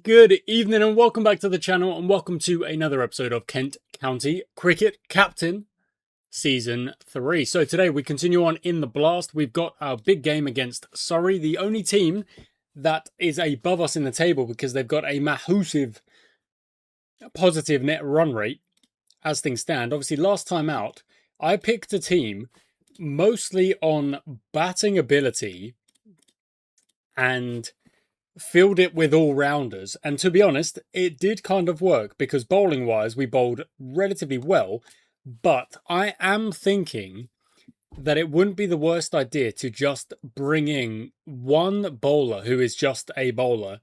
Good evening and welcome back to the channel and welcome to another episode of Kent County Cricket Captain Season 3. So today we continue on in the blast. We've got our big game against Surrey, the only team that is above us in the table because they've got a massive positive net run rate as things stand. Obviously last time out I picked a team mostly on batting ability and filled it with all-rounders, and to be honest, it did kind of work because bowling-wise, we bowled relatively well, but I am thinking that it wouldn't be the worst idea to just bring in one bowler who is just a bowler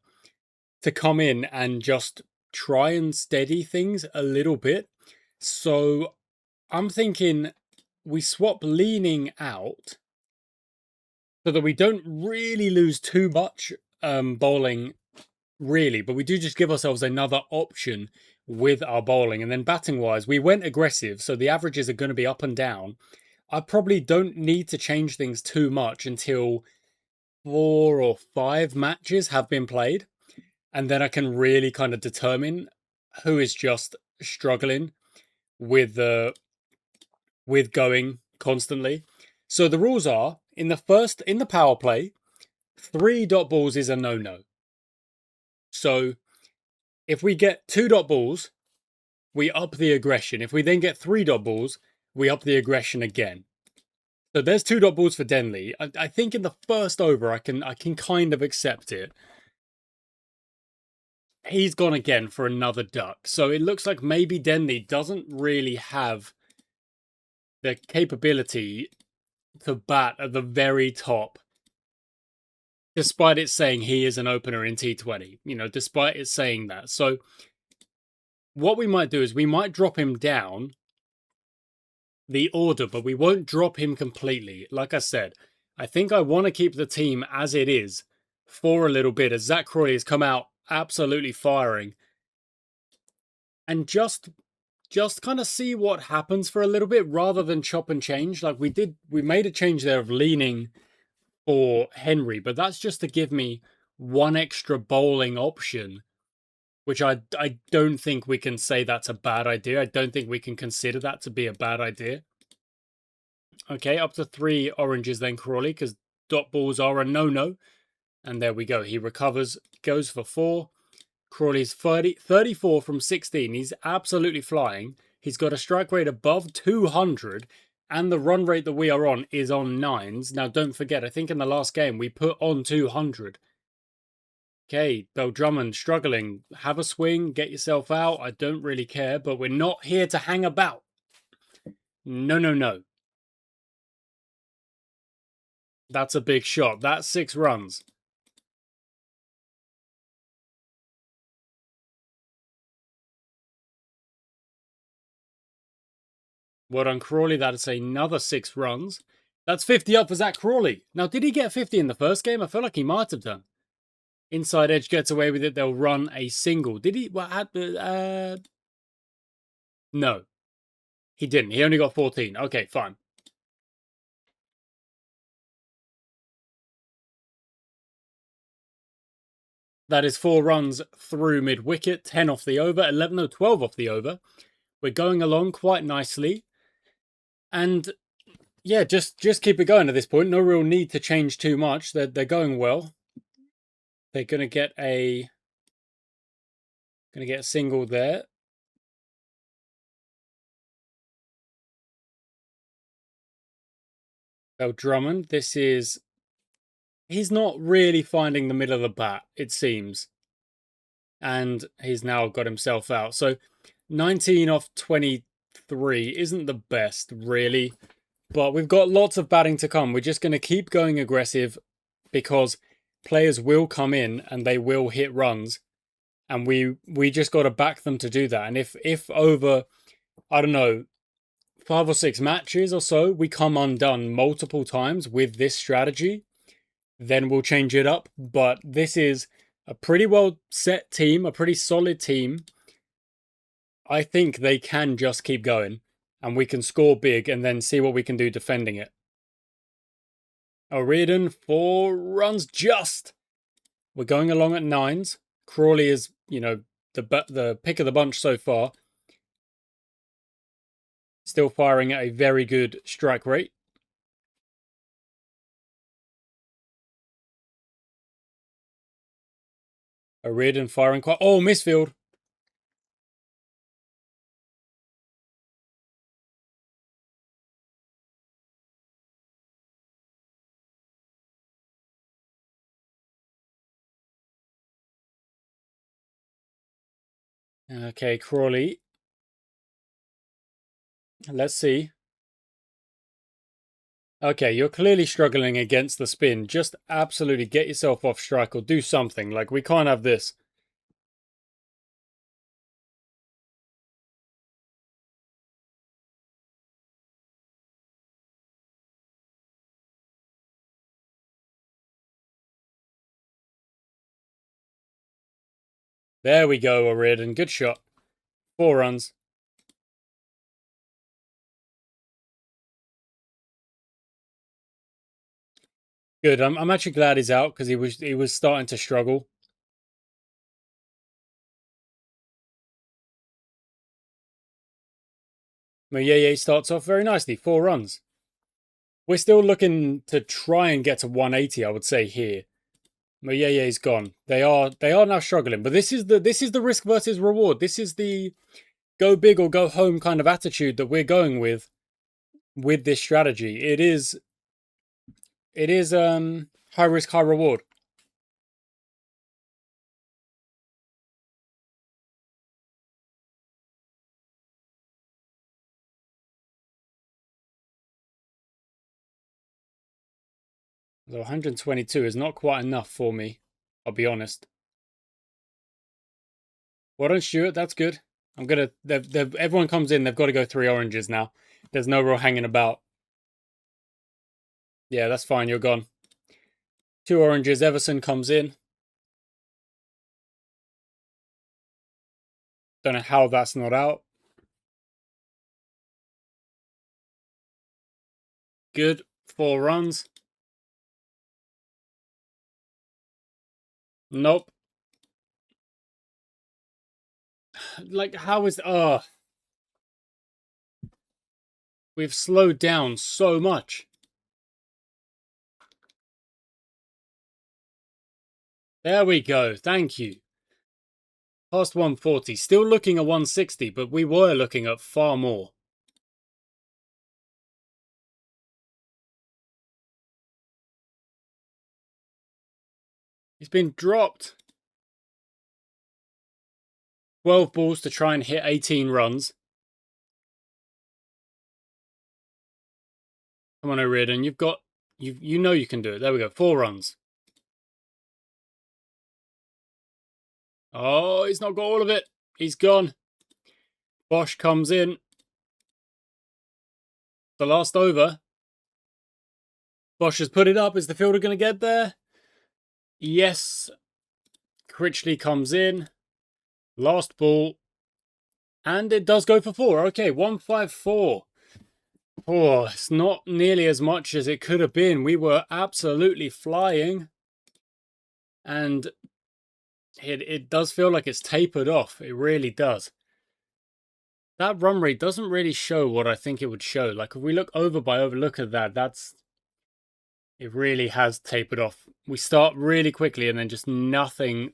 to come in and just try and steady things a little bit. So I'm thinking we swap leaning out so that we don't really lose too much bowling, really, but we do just give ourselves another option with our bowling. And then batting wise, we went aggressive, so the averages are going to be up and down. I probably don't need to change things too much until 4 or 5 matches have been played, and then I can really kind of determine who is just struggling with going constantly. So the rules are in the power play, 3 dot balls is a no-no. So if we get 2 dot balls, we up the aggression. If we then get 3 dot balls, we up the aggression again. So there's 2 dot balls for Denley. I think in the first over, I can kind of accept it. He's gone again for another duck. So it looks like maybe Denley doesn't really have the capability to bat at the very top, despite it saying he is an opener in T20, despite it saying that. So what we might do is we might drop him down the order, but we won't drop him completely. Like I said, I think I want to keep the team as it is for a little bit, as Zach Crawley has come out absolutely firing. And just kind of see what happens for a little bit rather than chop and change. Like we made a change there of leaning for Henry, but that's just to give me one extra bowling option, which I don't think we can say that's a bad idea. I don't think we can consider that to be a bad idea. Okay, up to 3 oranges then Crawley, because dot balls are a no-no. And there we go. He recovers, goes for 4. Crawley's 34 from 16. He's absolutely flying. He's got a strike rate above 200. And the run rate that we are on is on 9s. Now, don't forget, I think in the last game we put on 200. Okay, Bell Drummond struggling. Have a swing, get yourself out. I don't really care, but we're not here to hang about. No, no, no. That's a big shot. That's 6 runs. Well done, Crawley. That is another 6 runs. That's 50 up for Zach Crawley. Now, did he get 50 in the first game? I feel like he might have done. Inside edge gets away with it. They'll run a single. Did he? Well, no. He didn't. He only got 14. Okay, fine. That is 4 runs through mid-wicket. 10 off the over. 12 off the over. We're going along quite nicely. And yeah, just keep it going at this point. No real need to change too much. They're going well. They're going to get a single there. Bell Drummond, he's not really finding the middle of the bat, it seems. And he's now got himself out. So 19 off 23 isn't the best, really. But we've got lots of batting to come. We're just going to keep going aggressive because players will come in and they will hit runs. And we just got to back them to do that. And if over, I don't know, 5 or 6 matches or so, we come undone multiple times with this strategy, then we'll change it up. But this is a pretty well set team, a pretty solid team. I think they can just keep going and we can score big and then see what we can do defending it. O'Riordan, 4 runs just. We're going along at 9s. Crawley is, the pick of the bunch so far. Still firing at a very good strike rate. O'Riordan firing quite... Oh, misfield. Okay, Crawley. Let's see. Okay, you're clearly struggling against the spin. Just absolutely get yourself off strike or do something. Like, we can't have this. There we go, O'Riordan. Good shot. 4 runs. Good. I'm actually glad he's out because he was starting to struggle. Moyeye starts off very nicely. 4 runs. We're still looking to try and get to 180, I would say, here. Moyeye's gone. They are now struggling, but this is the risk versus reward. This is the go big or go home kind of attitude that we're going with this strategy. It is high risk, high reward. So 122 is not quite enough for me, I'll be honest. Well done, Stuart. That's good. I'm gonna. Everyone comes in. They've got to go 3 oranges now. There's no real hanging about. Yeah, that's fine. You're gone. 2 oranges. Everson comes in. Don't know how that's not out. Good. 4 runs. Nope. Like, how is... we've slowed down so much. There we go. Thank you. Past 140. Still looking at 160, but we were looking at far more. He's been dropped. 12 balls to try and hit 18 runs. Come on, O'Riordan. You've got... You know you can do it. There we go. 4 runs. Oh, he's not got all of it. He's gone. Bosch comes in. The last over. Bosch has put it up. Is the fielder going to get there? Yes. Critchley comes in. Last ball. And it does go for 4. Okay, 154. Oh, it's not nearly as much as it could have been. We were absolutely flying. And it does feel like it's tapered off. It really does. That run rate doesn't really show what I think it would show. Like, if we look over by over, look at that. It really has tapered off. We start really quickly and then just nothing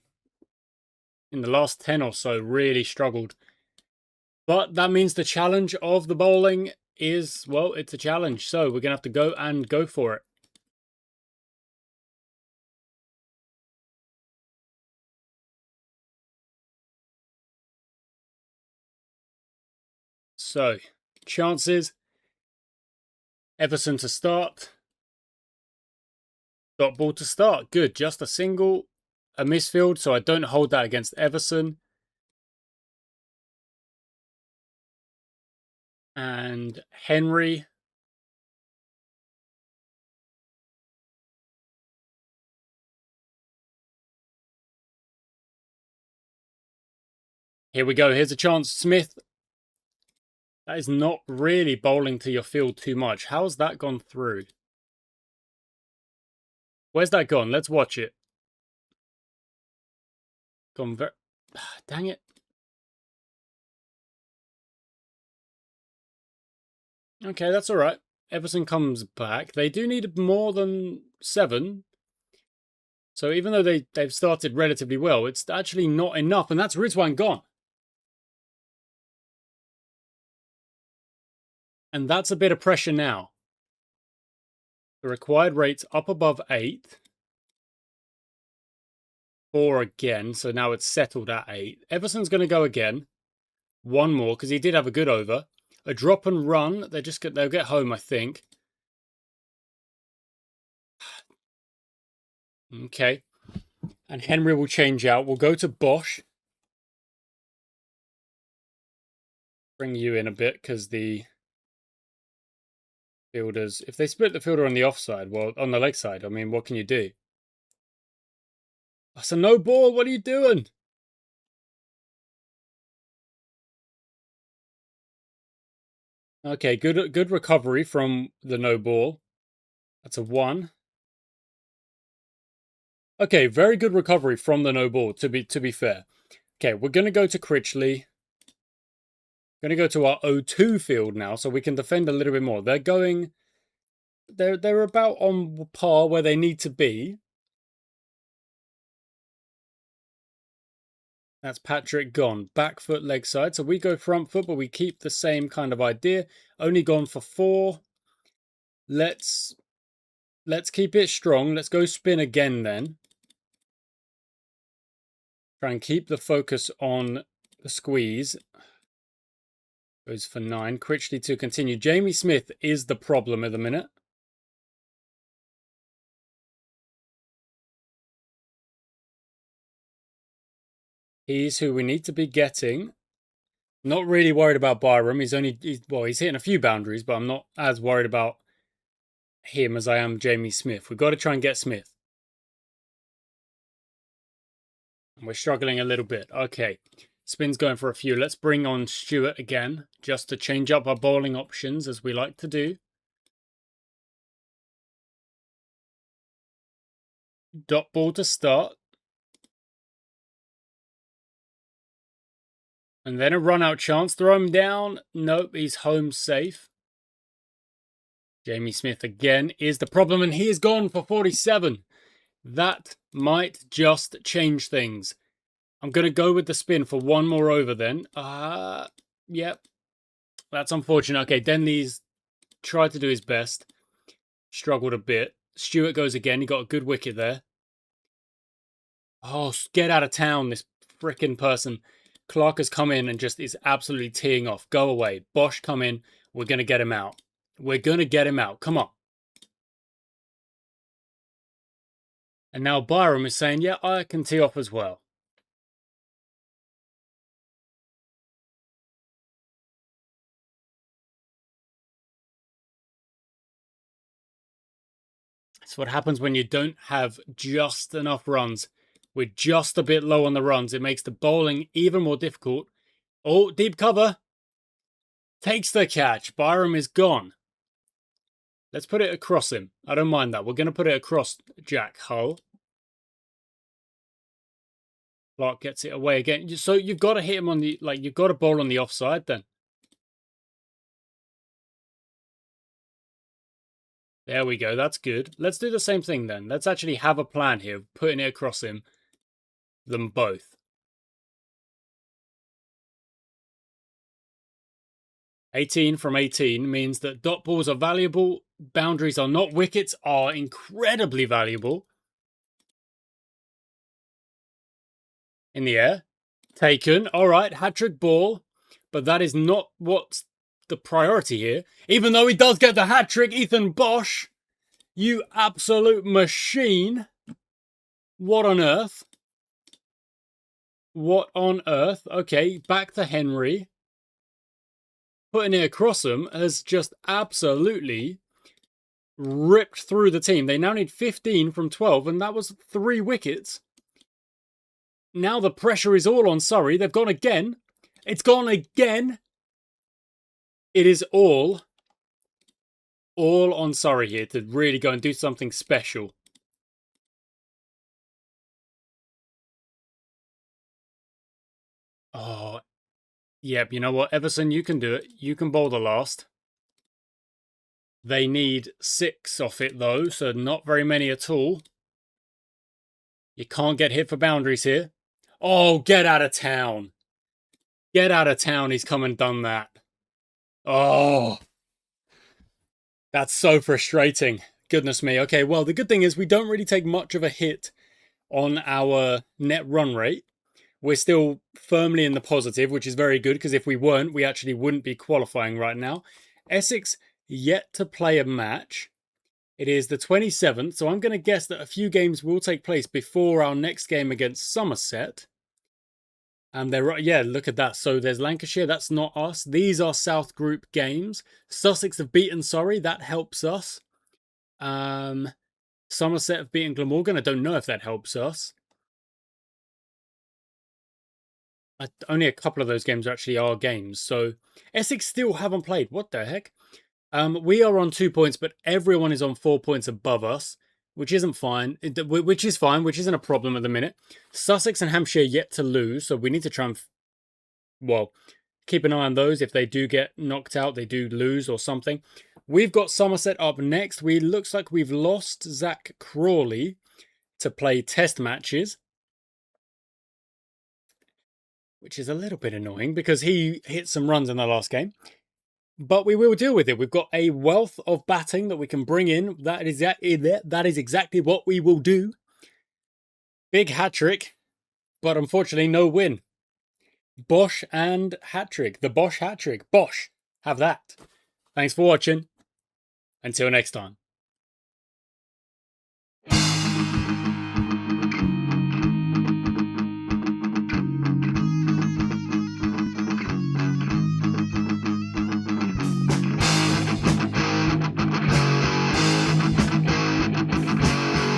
in the last 10 or so really struggled. But that means the challenge of the bowling is, well, it's a challenge. So we're going to have to go for it. So, chances. Everson to start. Dot ball to start. Good. Just a single. A misfield, so I don't hold that against Everson. And Henry. Here we go. Here's a chance. Smith. That is not really bowling to your field too much. How's that gone through? Where's that gone? Let's watch it. Gone very... Dang it. Okay, that's all right. Everton comes back. They do need more than 7. So even though they've started relatively well, it's actually not enough. And that's Rizwan gone. And that's a bit of pressure now. The required rate's up above 8. 4 again. So now it's settled at 8. Everton's going to go again. One more, because he did have a good over. A drop and run. They'll get home, I think. Okay. And Henry will change out. We'll go to Bosch. Bring you in a bit, because the fielders... If they split the fielder on the offside, well, on the leg side, I mean, what can you do? That's a no ball. What are you doing? Okay, good recovery from the no ball. That's a 1. Okay, very good recovery from the no ball, to be fair. Okay, we're going to go to Critchley. Going to go to our O2 field now, so we can defend a little bit more. They're about on par where they need to be. That's Patrick gone. Back foot, leg side. So we go front foot, but we keep the same kind of idea. Only gone for 4. Let's keep it strong. Let's go spin again then. Try and keep the focus on the squeeze. Goes for 9. Critchley to continue. Jamie Smith is the problem at the minute. He's who we need to be getting. Not really worried about Byram. He's hitting a few boundaries, but I'm not as worried about him as I am Jamie Smith. We've got to try and get Smith. We're struggling a little bit. Okay. Spin's going for a few. Let's bring on Stewart again, just to change up our bowling options, as we like to do. Dot ball to start. And then a run-out chance. Throw him down. Nope, he's home safe. Jamie Smith again is the problem, and he is gone for 47. That might just change things. I'm going to go with the spin for one more over then. Yep. That's unfortunate. Okay, Denley's tried to do his best. Struggled a bit. Stewart goes again. He got a good wicket there. Oh, get out of town, this frickin' person. Clark has come in and just is absolutely teeing off. Go away. Bosch, come in. We're going to get him out. We're going to get him out. Come on. And now Byram is saying, yeah, I can tee off as well. That's what happens when you don't have just enough runs. We're just a bit low on the runs. It makes the bowling even more difficult. Oh, deep cover. Takes the catch. Byram is gone. Let's put it across him. I don't mind that. We're going to put it across Jack Hull. Clark gets it away again. So you've got to hit him on the... you've got to bowl on the offside then. There we go. That's good. Let's do the same thing then. Let's actually have a plan here. Putting it across him. Them both. 18 from 18 means that dot balls are valuable. Boundaries are not. Wickets are incredibly valuable. In the air. Taken. All right. Hat-trick ball. But that is not what's the priority here. Even though he does get the hat-trick, Ethan Bosch. You absolute machine. What on earth? What on earth? Okay, back to Henry. Putting it across them has just absolutely ripped through the team. They now need 15 from 12, and that was 3 wickets. Now the pressure is all on Surrey. They've gone again. It's gone again. It is all on Surrey here to really go and do something special. Oh, yep. You know what, Everson, you can do it. You can bowl the last. They need 6 off it, though, so not very many at all. You can't get hit for boundaries here. Oh, get out of town. Get out of town. He's come and done that. Oh, that's so frustrating. Goodness me. Okay, well, the good thing is we don't really take much of a hit on our net run rate. We're still firmly in the positive, which is very good, because if we weren't, we actually wouldn't be qualifying right now. Essex yet to play a match. It is the 27th, so I'm going to guess that a few games will take place before our next game against Somerset. And they're, yeah, look at that. So there's Lancashire, that's not us. These are South Group games. Sussex have beaten Surrey, that helps us. Somerset have beaten Glamorgan, I don't know if that helps us. Only a couple of those games are actually our games, so Essex still haven't played. What the heck? We are on 2 points, but everyone is on 4 points above us, which isn't fine. Which is fine, which isn't a problem at the minute. Sussex and Hampshire yet to lose, so we need to try and, well, keep an eye on those. If they do get knocked out, they do lose or something. We've got Somerset up next. Looks like we've lost Zach Crawley to play test matches, which is a little bit annoying because he hit some runs in the last game. But we will deal with it. We've got a wealth of batting that we can bring in. That is exactly what we will do. Big hat-trick, but unfortunately no win. Bosch and hat-trick. The Bosch hat-trick. Bosch. Have that. Thanks for watching. Until next time.